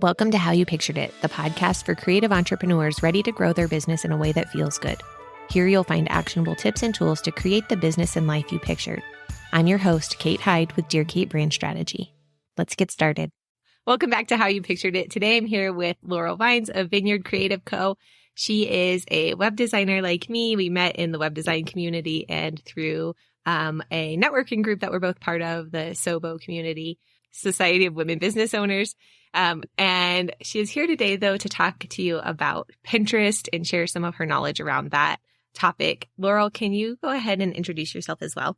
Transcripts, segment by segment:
Welcome to How You Pictured It, the podcast for creative entrepreneurs ready to grow their business in a way that feels good. Here you'll find actionable tips and tools to create the business and life you pictured. I'm your host, Kate Hyde with Dear Kate Brand Strategy. Let's get started. Welcome back to How You Pictured It. Today I'm here with Laurel Vines of Vineyard Creative Co. She is a web designer like me. We met in the web design community and through a networking group that we're both part of, the SOBO community, Society of Women Business Owners. And she is here today, though, to talk to you about Pinterest and share some of her knowledge around that topic. Laurel, can you go ahead and introduce yourself as well?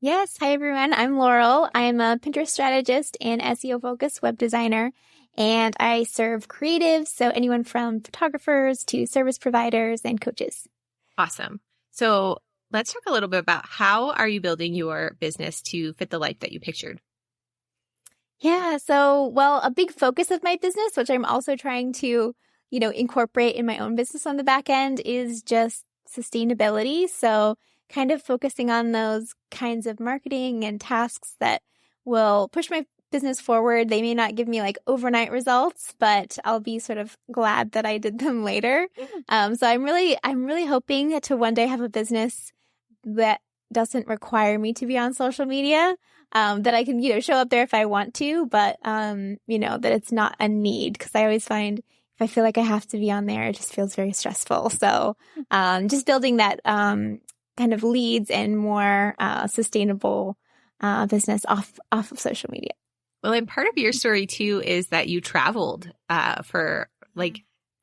Yes. Hi, everyone. I'm Laurel. I'm a Pinterest strategist and SEO-focused web designer, and I serve creatives, so anyone from photographers to service providers and coaches. Awesome. So let's talk a little bit about how are you building your business to fit the life that you pictured? Yeah. So, a big focus of my business, which I'm also trying to, incorporate in my own business on the back end, is just sustainability. So kind of focusing on those kinds of marketing and tasks that will push my business forward. They may not give me like overnight results, but I'll be sort of glad that I did them later. So I'm really hoping to one day have a business that doesn't require me to be on social media, that I can, show up there if I want to, but, that it's not a need, because I always find if I feel like I have to be on there, it just feels very stressful. So, just building that, kind of leads and more, sustainable, business off of social media. Well, and part of your story too is that you traveled, for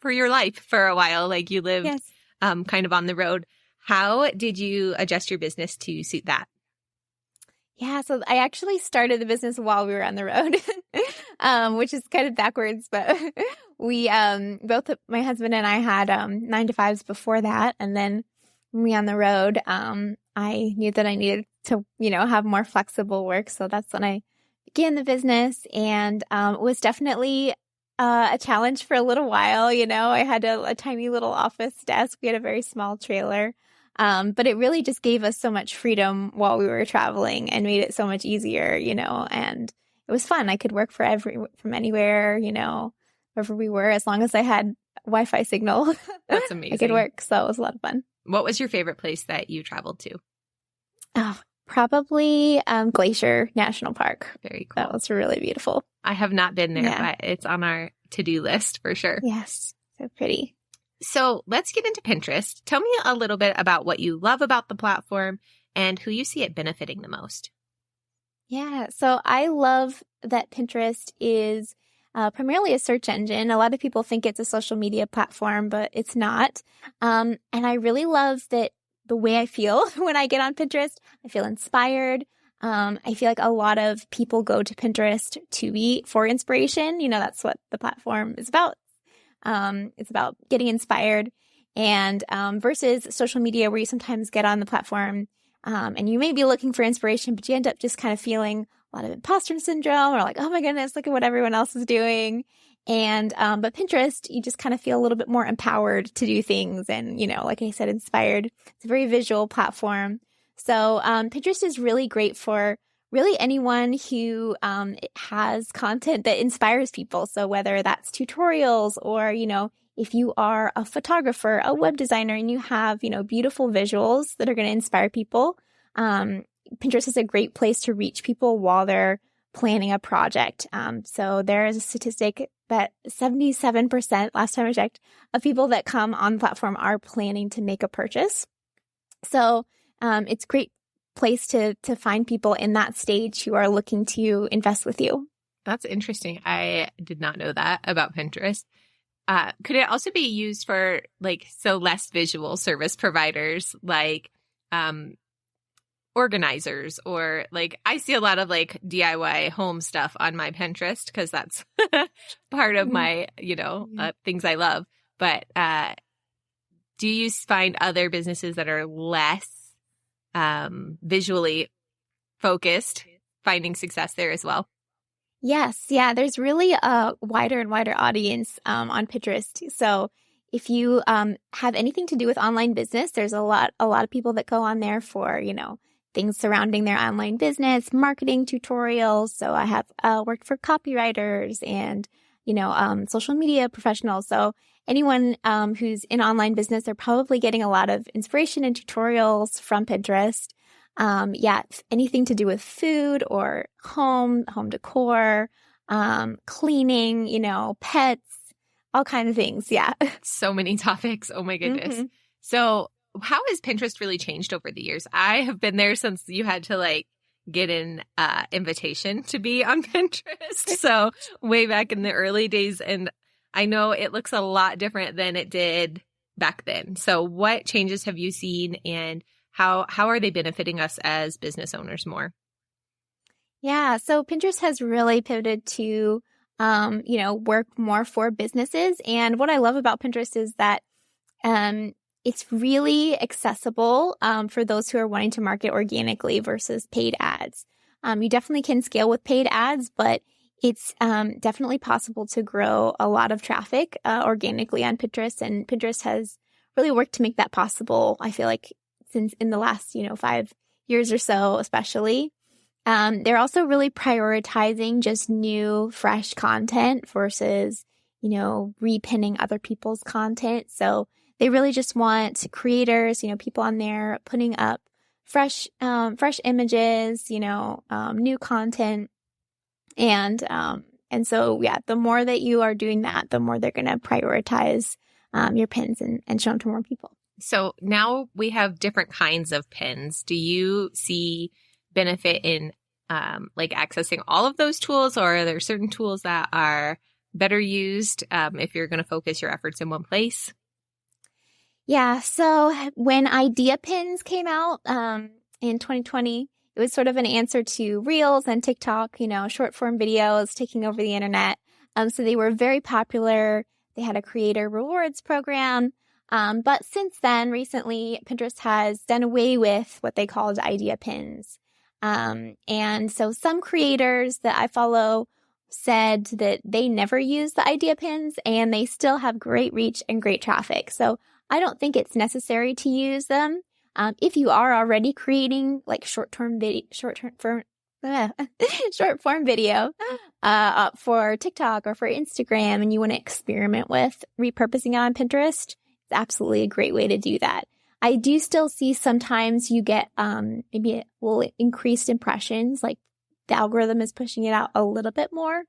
your life for a while, like you lived, Yes. Kind of on the road. How did you adjust your business to suit that? Yeah, so I actually started the business while we were on the road, which is kind of backwards, but we both, my husband and I had 9-to-5s before that, and then when we on the road, I knew that I needed to, have more flexible work, so that's when I began the business, and it was definitely a challenge for a little while. I had a tiny little office desk. We had a very small trailer. But it really just gave us so much freedom while we were traveling and made it so much easier, and it was fun. I could work from anywhere, wherever we were, as long as I had Wi-Fi signal. That's amazing. I could work. So it was a lot of fun. What was your favorite place that you traveled to? Oh, probably Glacier National Park. Very cool. That was really beautiful. I have not been there, Yeah. but it's on our to-do list for sure. Yes. So pretty. So let's get into Pinterest. Tell me a little bit about what you love about the platform and who you see it benefiting the most. Yeah. So I love that Pinterest is primarily a search engine. A lot of people think it's a social media platform, but it's not. And I really love that the way I feel when I get on Pinterest. I feel inspired. I feel like a lot of people go to Pinterest for inspiration. That's what the platform is about. It's about getting inspired, and versus social media, where you sometimes get on the platform and you may be looking for inspiration, but you end up just kind of feeling a lot of imposter syndrome, or like, oh my goodness, look at what everyone else is doing. And but Pinterest, you just kind of feel a little bit more empowered to do things, and like I said, inspired. It's a very visual platform. So Pinterest is really great for really anyone who has content that inspires people. So whether that's tutorials, or, if you are a photographer, a web designer, and you have, beautiful visuals that are going to inspire people, Pinterest is a great place to reach people while they're planning a project. So there is a statistic that 77%, last time I checked, of people that come on the platform are planning to make a purchase. So it's great place to find people in that stage who are looking to invest with you. That's interesting. I did not know that about Pinterest. Could it also be used for less visual service providers, like organizers, or I see a lot of DIY home stuff on my Pinterest, because that's part of my, things I love. But do you find other businesses that are less visually focused finding success there as well? Yes. Yeah. There's really a wider and wider audience on Pinterest. So if you have anything to do with online business, there's a lot of people that go on there for, things surrounding their online business, marketing tutorials. So I have worked for copywriters and social media professionals. So anyone who's in online business, they're probably getting a lot of inspiration and tutorials from Pinterest. Anything to do with food or home decor, cleaning, pets, all kinds of things. Yeah. So many topics. Oh my goodness. Mm-hmm. So how has Pinterest really changed over the years? I have been there since you had to get an invitation to be on Pinterest. So way back in the early days. And I know it looks a lot different than it did back then. So what changes have you seen, and how are they benefiting us as business owners more? Yeah. So Pinterest has really pivoted to, work more for businesses. And what I love about Pinterest is that, it's really accessible, for those who are wanting to market organically versus paid ads. You definitely can scale with paid ads, but it's, definitely possible to grow a lot of traffic, organically on Pinterest. And Pinterest has really worked to make that possible. I feel like since in the last, 5 years or so, especially. They're also really prioritizing just new, fresh content versus, repinning other people's content. So they really just want creators, people on there putting up fresh images, new content. And so, the more that you are doing that, the more they're going to prioritize, your pins and show them to more people. So now we have different kinds of pins. Do you see benefit in accessing all of those tools, or are there certain tools that are better used if you're going to focus your efforts in one place? Yeah. So when idea pins came out in 2020, it was sort of an answer to Reels and TikTok, short form videos taking over the internet. So they were very popular. They had a creator rewards program. But since then, recently, Pinterest has done away with what they called idea pins. And so some creators that I follow said that they never use the idea pins and they still have great reach and great traffic. So I don't think it's necessary to use them. If you are already creating short form video for TikTok or for Instagram, and you want to experiment with repurposing it on Pinterest, it's absolutely a great way to do that. I do still see sometimes you get maybe a little increased impressions, like the algorithm is pushing it out a little bit more,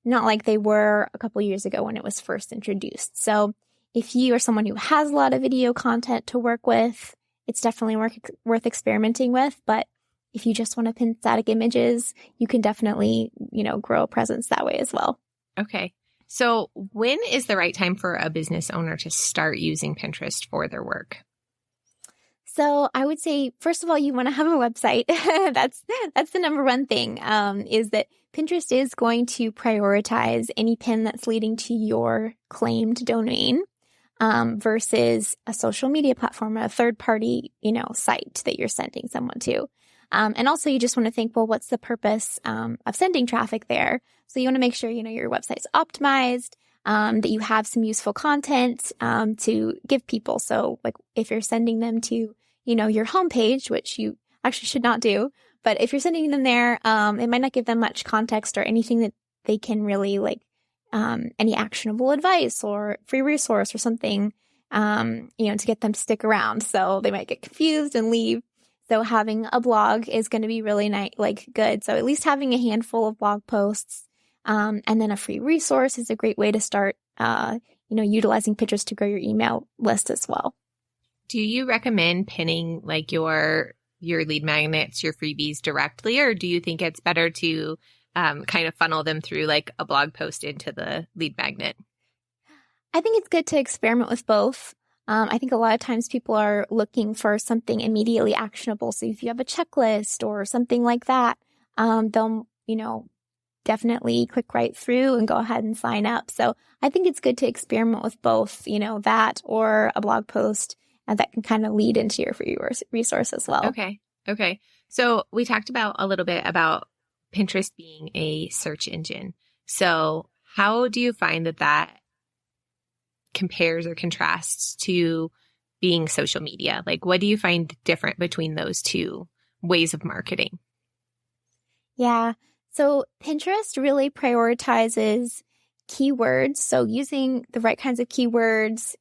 not like they were a couple years ago when it was first introduced. So if you are someone who has a lot of video content to work with, it's definitely worth experimenting with. But if you just want to pin static images, you can definitely, grow a presence that way as well. Okay. So when is the right time for a business owner to start using Pinterest for their work? So I would say, first of all, you want to have a website. That's the number one thing, is that Pinterest is going to prioritize any pin that's leading to your claimed domain, versus a social media platform, a third party, site that you're sending someone to. And also you just want to think, well, what's the purpose, of sending traffic there? So you want to make sure, your website's optimized, that you have some useful content, to give people. So if you're sending them to, your homepage, which you actually should not do, but if you're sending them there, it might not give them much context or anything that they can really any actionable advice or free resource or something, to get them to stick around. So they might get confused and leave. So having a blog is going to be really good. So at least having a handful of blog posts, and then a free resource is a great way to start, utilizing Pinterest to grow your email list as well. Do you recommend pinning your lead magnets, your freebies directly, or do you think it's better to kind of funnel them through a blog post into the lead magnet? I think it's good to experiment with both. I think a lot of times people are looking for something immediately actionable. So if you have a checklist or something like that, they'll, definitely click right through and go ahead and sign up. So I think it's good to experiment with both, that or a blog post, and that can kind of lead into your free resource as well. Okay. So we talked a little bit about Pinterest being a search engine. So how do you find that compares or contrasts to being social media? What do you find different between those two ways of marketing? Yeah. So Pinterest really prioritizes keywords. So using the right kinds of keywords,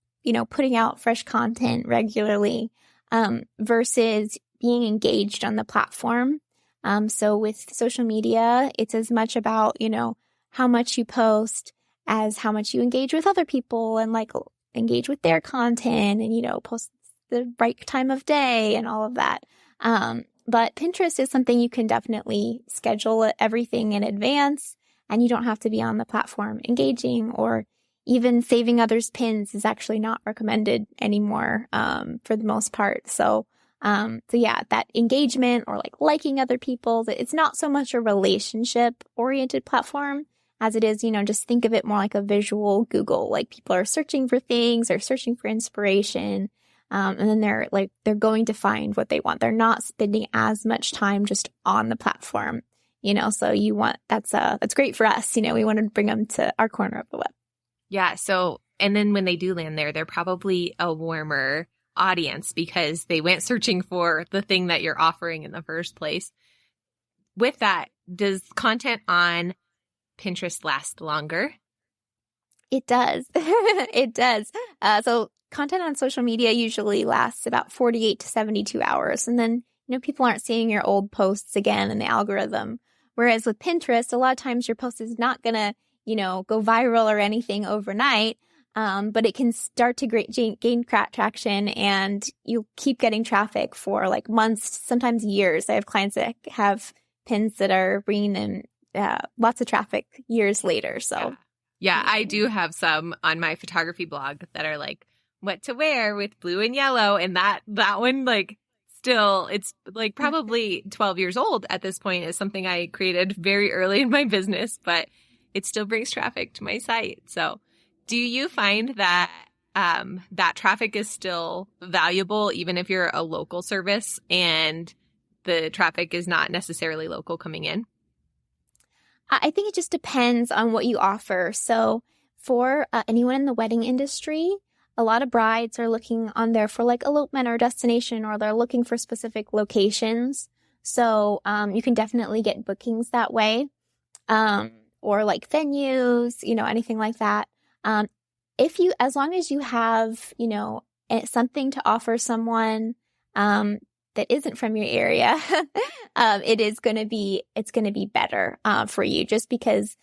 putting out fresh content regularly, versus being engaged on the platform. So with social media, it's as much about, how much you post as how much you engage with other people and like engage with their content and, post the right time of day and all of that. But Pinterest is something you can definitely schedule everything in advance, and you don't have to be on the platform engaging, or even saving others' pins is actually not recommended anymore, for the most part. So yeah, that engagement or like liking other people, it's not so much a relationship oriented platform as it is, just think of it more like a visual Google. Like people are searching for things or searching for inspiration. And then they're going to find what they want. They're not spending as much time just on the platform, so that's great for us. We want to bring them to our corner of the web. Yeah. So, and then when they do land there, they're probably a warmer audience because they went searching for the thing that you're offering in the first place. With that, does content on Pinterest last longer? It does. It does. So content on social media usually lasts about 48 to 72 hours. And then, people aren't seeing your old posts again in the algorithm. Whereas with Pinterest, a lot of times your post is not going to, go viral or anything overnight. But it can start to gain traction, and you'll keep getting traffic for like months, sometimes years. I have clients that have pins that are bringing in lots of traffic years later. So yeah, I do have some on my photography blog that are like what to wear with blue and yellow. And that one, like, still, it's like probably 12 years old at this point, is something I created very early in my business, but it still brings traffic to my site. So do you find that that traffic is still valuable, even if you're a local service and the traffic is not necessarily local coming in? I think it just depends on what you offer. So for anyone in the wedding industry, a lot of brides are looking on there for like elopement or destination, or they're looking for specific locations. So you can definitely get bookings that way, or like venues, anything like that. As long as you have, something to offer someone that isn't from your area, it's going to be better for you, just because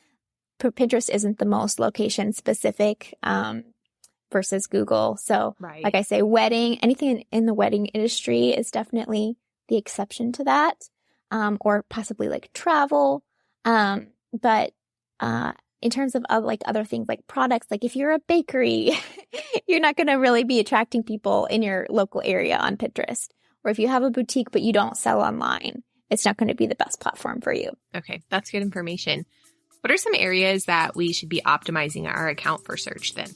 Pinterest isn't the most location specific versus Google. So right. Like I say, anything in the wedding industry is definitely the exception to that, or possibly like travel. But in terms of other things like products, like if you're a bakery, you're not going to really be attracting people in your local area on Pinterest. Or if you have a boutique but you don't sell online, it's not going to be the best platform for you. Okay, that's good information. What are some areas that we should be optimizing our account for search then?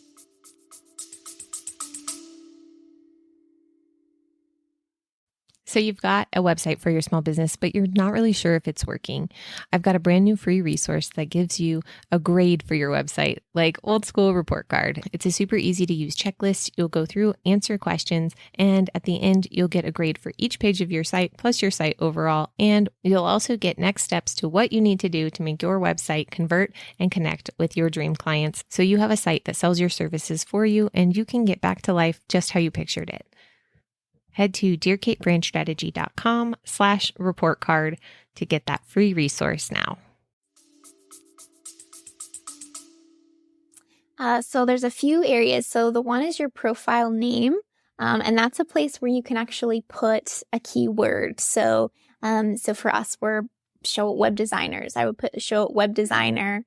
So you've got a website for your small business, but you're not really sure if it's working. I've got a brand new free resource that gives you a grade for your website, like old school report card. It's a super easy to use checklist. You'll go through, answer questions, and at the end, you'll get a grade for each page of your site, plus your site overall. And you'll also get next steps to what you need to do to make your website convert and connect with your dream clients. So you have a site that sells your services for you, and you can get back to life just how you pictured it. Head to dearkatebrandstrategy.com/report card to get that free resource now. So there's a few areas. So the one is your profile name, and that's a place where you can actually put a keyword. So for us, we're show it web designers. I would put show it web designer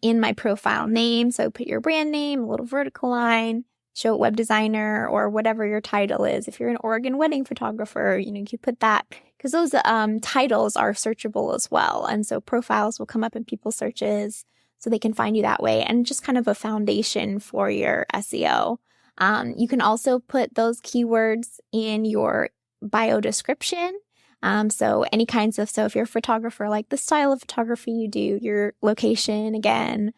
in my profile name. So put your brand name, a little vertical line, show it web designer, or whatever your title is. If you're an Oregon wedding photographer, you put that, because those titles are searchable as well. And so profiles will come up in people's searches, so they can find you that way, and just kind of a foundation for your SEO. You can also put those keywords in your bio description. So if you're a photographer, like the style of photography you do, your location again,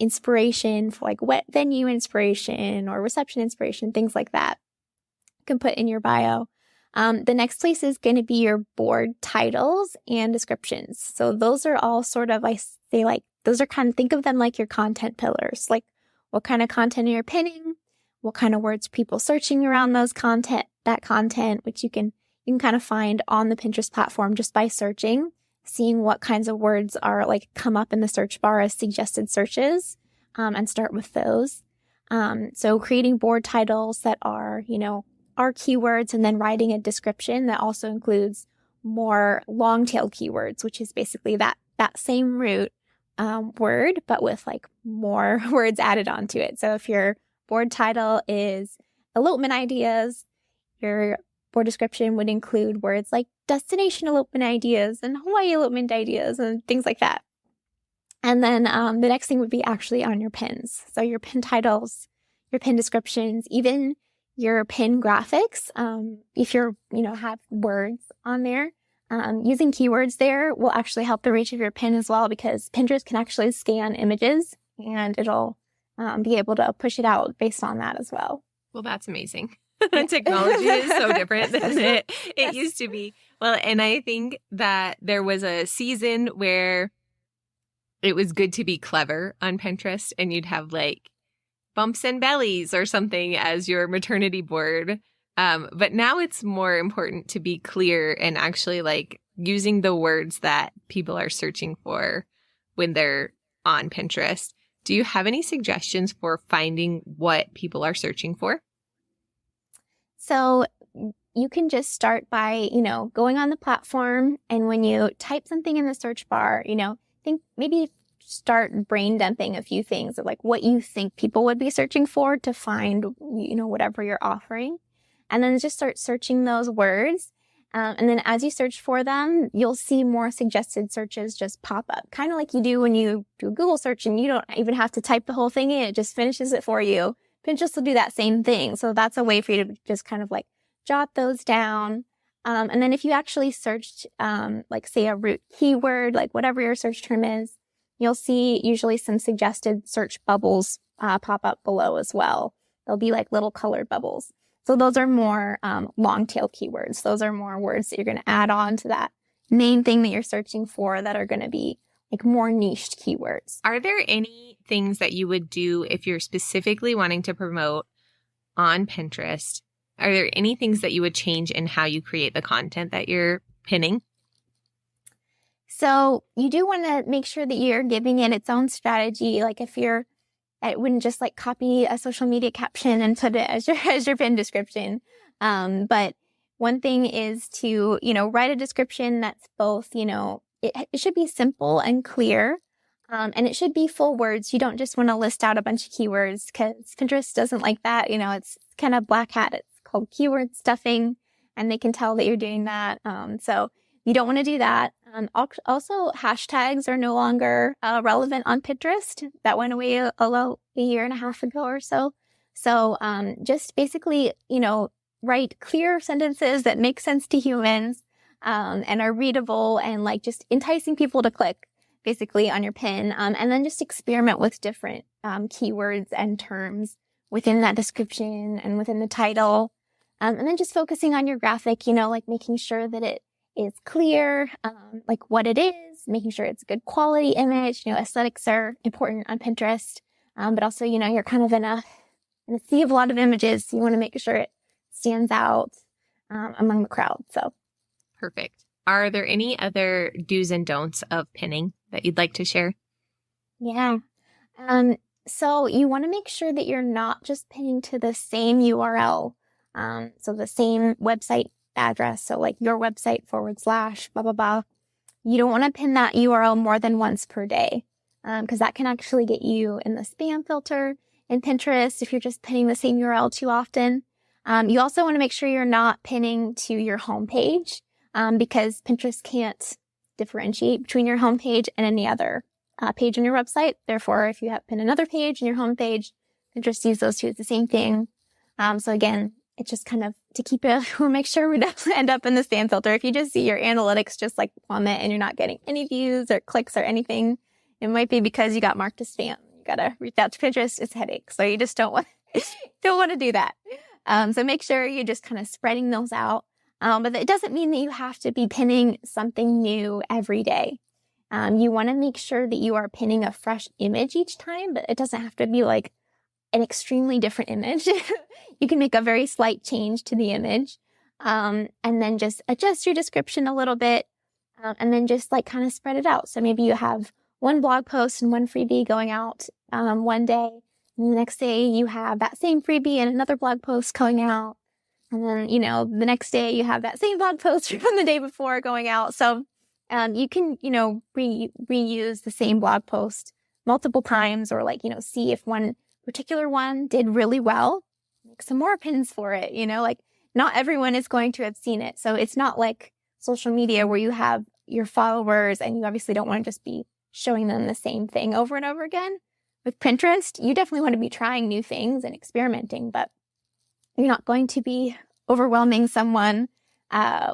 inspiration for like venue inspiration or reception inspiration, things like that, you can put in your bio. The next place is going to be your board titles and descriptions. So those are all sort of, I say like, those are think of them like your content pillars. Like what kind of content you're pinning, what kind of words people searching around that content, which you can kind of find on the Pinterest platform just by searching, seeing what kinds of words are like come up in the search bar as suggested searches, and start with those. So creating board titles that are, are keywords, and then writing a description that also includes more long tail keywords, which is basically that same root word, but with like more words added onto it. So if your board title is elopement ideas, your board description would include words like destination elopement ideas and Hawaii elopement ideas and things like that. And then the next thing would be actually on your pins. So your pin titles, your pin descriptions, even your pin graphics. If you're, have words on there, using keywords there will actually help the reach of your pin as well, because Pinterest can actually scan images and it'll be able to push it out based on that as well. Well, that's amazing. Technology is so different than it used to be. Well, and I think that there was a season where it was good to be clever on Pinterest, and you'd have like bumps and bellies or something as your maternity board. But now it's more important to be clear and actually like using the words that people are searching for when they're on Pinterest. Do you have any suggestions for finding what people are searching for? So you can just start by, going on the platform, and when you type something in the search bar, think maybe start brain dumping a few things of like what you think people would be searching for to find, whatever you're offering. And then just start searching those words. And then as you search for them, you'll see more suggested searches just pop up. Kind of like you do when you do a Google search and you don't even have to type the whole thing in. It just finishes it for you. Pinterest will do that same thing. So that's a way for you to just kind of like jot those down. And then if you actually searched, like say a root keyword, like whatever your search term is, you'll see usually some suggested search bubbles pop up below as well. They'll be like little colored bubbles. So those are more long tail keywords. Those are more words that you're going to add on to that main thing that you're searching for that are going to be like more niched keywords. Are there any things that you would do if you're specifically wanting to promote on Pinterest? Are there any things that you would change in how you create the content that you're pinning? So you do want to make sure that you're giving it its own strategy. Like I wouldn't just like copy a social media caption and put it as your pin description. But one thing is to, write a description that's both, it should be simple and clear. And it should be full words. You don't just want to list out a bunch of keywords, because Pinterest doesn't like that. It's kind of black hat. It's called keyword stuffing, and they can tell that you're doing that. So you don't want to do that. Also, hashtags are no longer relevant on Pinterest. That went away a year and a half ago or so. So just basically, write clear sentences that make sense to humans and are readable and like just enticing people to click basically on your pin. And then just experiment with different keywords and terms within that description and within the title. And then just focusing on your graphic, like making sure that it is clear, like what it is, making sure it's a good quality image. Aesthetics are important on Pinterest, but also, you're kind of in a sea of a lot of images. So you want to make sure it stands out among the crowd. So perfect. Are there any other do's and don'ts of pinning that you'd like to share? Yeah. So you want to make sure that you're not just pinning to the same URL. So the same website address. So like your website / blah, blah, blah. You don't want to pin that URL more than once per day, because that can actually get you in the spam filter in Pinterest if you're just pinning the same URL too often. You also want to make sure you're not pinning to your homepage, because Pinterest can't differentiate between your homepage and any other page on your website. Therefore, if you have pin another page and your homepage, Pinterest sees those two as the same thing. So again, it's just kind of to keep it, we'll make sure we don't end up in the spam filter. If you just see your analytics just like plummet and you're not getting any views or clicks or anything, it might be because you got marked as spam. You got to reach out to Pinterest. It's a headache. So you just don't want to do that. So make sure you're just kind of spreading those out. But it doesn't mean that you have to be pinning something new every day. You want to make sure that you are pinning a fresh image each time, but it doesn't have to be like an extremely different image. You can make a very slight change to the image, and then just adjust your description a little bit, and then just like kind of spread it out. So maybe you have one blog post and one freebie going out one day, and the next day you have that same freebie and another blog post going out, and then the next day you have that same blog post from the day before going out. So you can reuse the same blog post multiple times, or see if one particular one did really well, make some more pins for it. Like not everyone is going to have seen it. So it's not like social media where you have your followers and you obviously don't want to just be showing them the same thing over and over again. With Pinterest, you definitely want to be trying new things and experimenting, but you're not going to be overwhelming someone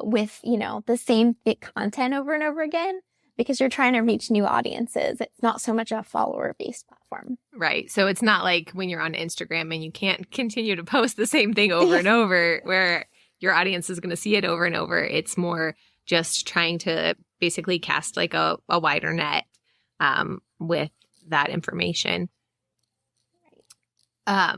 with, the same thick content over and over again, because you're trying to reach new audiences. It's not so much a follower-based platform. Right. So it's not like when you're on Instagram and you can't continue to post the same thing over and over where your audience is going to see it over and over. It's more just trying to basically cast like a wider net with that information.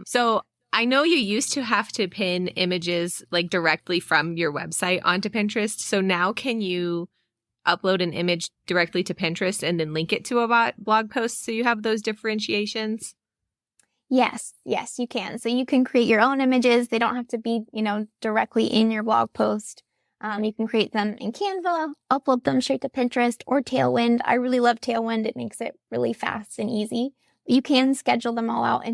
So I know you used to have to pin images like directly from your website onto Pinterest. So now can you upload an image directly to Pinterest and then link it to a blog post so you have those differentiations? Yes, you can. So you can create your own images. They don't have to be, directly in your blog post. You can create them in Canva, upload them straight to Pinterest or Tailwind. I really love Tailwind. It makes it really fast and easy. You can schedule them all out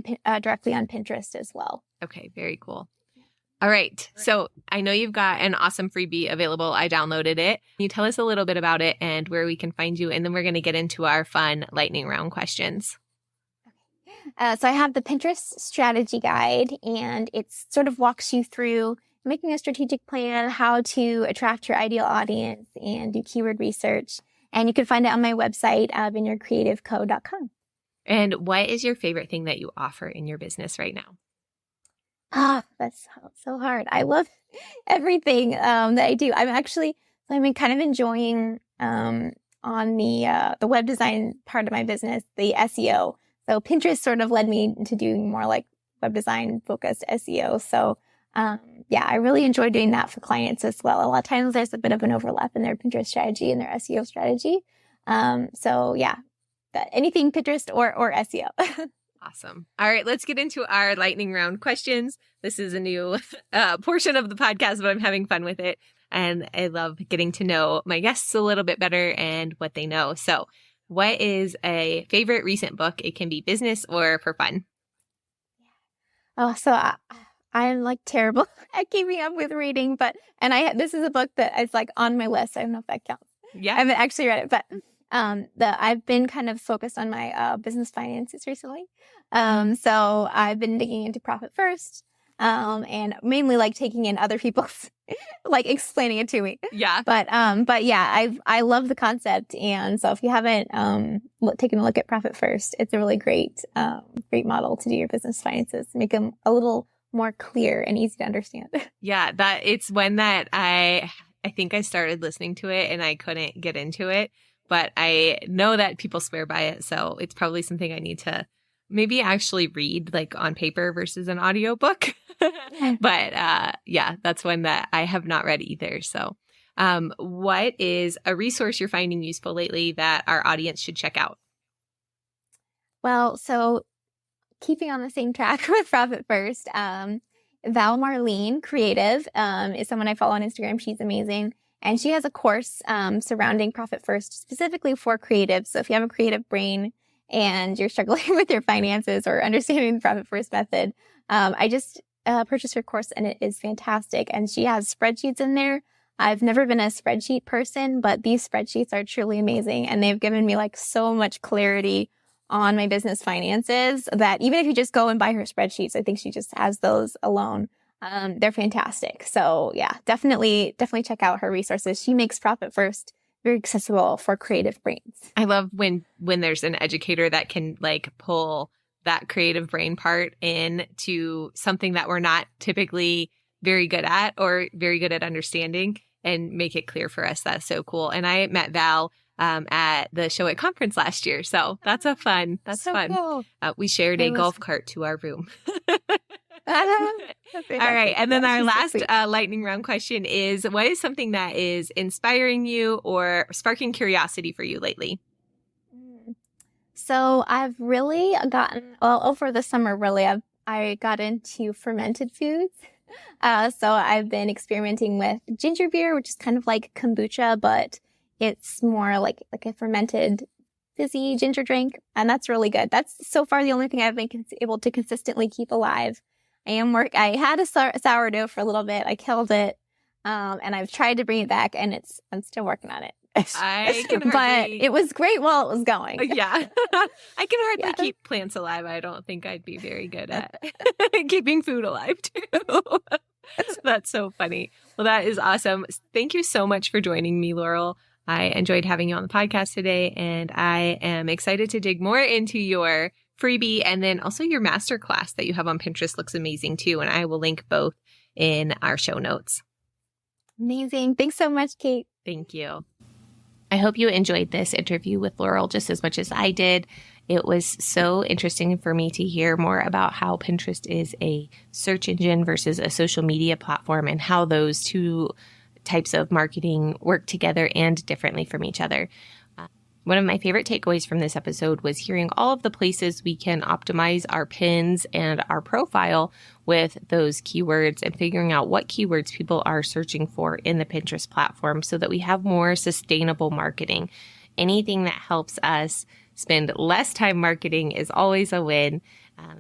directly on Pinterest as well. Okay, very cool. All right. So I know you've got an awesome freebie available. I downloaded it. Can you tell us a little bit about it and where we can find you? And then we're going to get into our fun lightning round questions. So I have the Pinterest strategy guide, and it sort of walks you through making a strategic plan, how to attract your ideal audience and do keyword research. And you can find it on my website, vineyardcreativeco.com. And what is your favorite thing that you offer in your business right now? That's so hard. I love everything that I do. I'm kind of enjoying on the web design part of my business, the SEO. So Pinterest sort of led me into doing more like web design focused SEO. So I really enjoy doing that for clients as well. A lot of times there's a bit of an overlap in their Pinterest strategy and their SEO strategy. Anything Pinterest or SEO. Awesome. All right, let's get into our lightning round questions. This is a new portion of the podcast, but I'm having fun with it. And I love getting to know my guests a little bit better and what they know. So what is a favorite recent book? It can be business or for fun. I'm like terrible at keeping up with reading, this is a book that is like on my list. I don't know if that counts. Yeah. I haven't actually read it, but I've been kind of focused on my business finances recently. So I've been digging into Profit First, and mainly like taking in other people's, like explaining it to me. Yeah. But yeah, I love the concept. And so if you haven't taken a look at Profit First, it's a really great model to do your business finances, make them a little more clear and easy to understand. Yeah, it's one that I think I started listening to it and I couldn't get into it. But I know that people swear by it, so it's probably something I need to maybe actually read like on paper versus an audiobook. But that's one that I have not read either. So what is a resource you're finding useful lately that our audience should check out? Well, so keeping on the same track with Profit First, Val Marlene Creative is someone I follow on Instagram. She's amazing. And she has a course surrounding Profit First specifically for creatives. So if you have a creative brain and you're struggling with your finances or understanding the Profit First method, I just purchased her course and it is fantastic. And she has spreadsheets in there. I've never been a spreadsheet person, but these spreadsheets are truly amazing. And they've given me like so much clarity on my business finances that even if you just go and buy her spreadsheets, I think she just has those alone. They're fantastic. So yeah, definitely check out her resources. She makes Profit First very accessible for creative brains. I love when there's an educator that can like pull that creative brain part into something that we're not typically very good at or very good at understanding and make it clear for us. That's so cool. And I met Val at the Show It conference last year. So that's fun. Cool. We shared a golf cart to our room. All right. And then our last lightning round question is, what is something that is inspiring you or sparking curiosity for you lately? So I've really gotten, over the summer, really, I got into fermented foods. So I've been experimenting with ginger beer, which is kind of like kombucha, but it's more like a fermented fizzy ginger drink. And that's really good. That's so far the only thing I've been able to consistently keep alive. I had a sourdough for a little bit. I killed it. And I've tried to bring it back, and I'm still working on it. But it was great while it was going. Yeah. I can hardly keep plants alive. I don't think I'd be very good at keeping food alive too. That's so funny. Well, that is awesome. Thank you so much for joining me, Laurel. I enjoyed having you on the podcast today, and I am excited to dig more into your freebie, and then also your masterclass that you have on Pinterest looks amazing too. And I will link both in our show notes. Amazing. Thanks so much, Kate. Thank you. I hope you enjoyed this interview with Laurel just as much as I did. It was so interesting for me to hear more about how Pinterest is a search engine versus a social media platform, and how those two types of marketing work together and differently from each other. One of my favorite takeaways from this episode was hearing all of the places we can optimize our pins and our profile with those keywords, and figuring out what keywords people are searching for in the Pinterest platform so that we have more sustainable marketing. Anything that helps us spend less time marketing is always a win,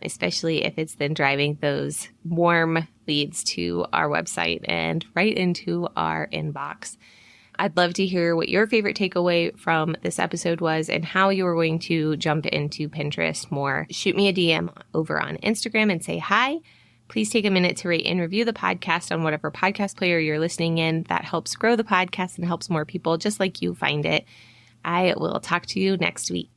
especially if it's then driving those warm leads to our website and right into our inbox. I'd love to hear what your favorite takeaway from this episode was and how you are going to jump into Pinterest more. Shoot me a DM over on Instagram and say hi. Please take a minute to rate and review the podcast on whatever podcast player you're listening in. That helps grow the podcast and helps more people just like you find it. I will talk to you next week.